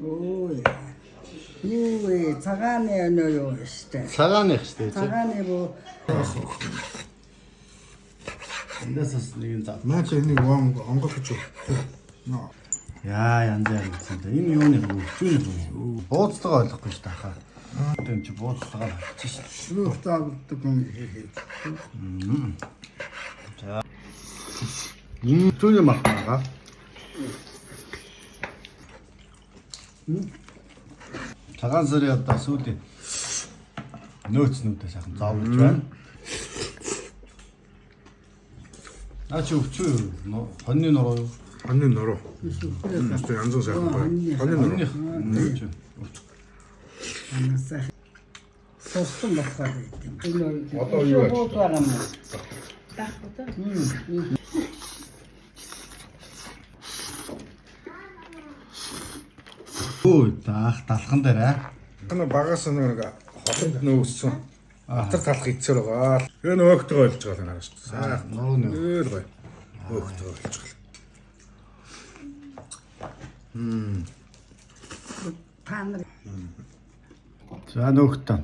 Ой. Юу цагааны өнөө юу штэ. Цагааны штэ. Цагааны бо. Эндээс нэг зав. Наач энийг онгол гэж юу. Яа янз бүр гэсэн. Энэ юуны өвчүүний хүн. Бууцтайгаа ойлгохгүй ш тахаа. Тэм чи бууцтайгаа авчих ш. Юу таавдаг юм хээ. За. Энэ түүний махнага. Цагаан сарын одоо сүүлийн нөөцнүүдээ сайхан зовлож байна. Ачи өвчөө хоньны нуруу юу? Хоньны нуруу. Ястаа янз бүр сайхан байна. Хоньны нуруу. Анасаа. Состон болохоор юм. Одоо юу вэ? Өө таах талхан дээр аа. Энэ багаас нэг хотод нөөссөн. Атар талах идсээр байгаа. Тэгээ нөгөөхдөө ойлгож байгаа юм аа шүү дээ. Сайхан Нуруу нөө. өөр гоё. Нөгөөхдөө ойлгож байгаа. Танар. За нөхтөн.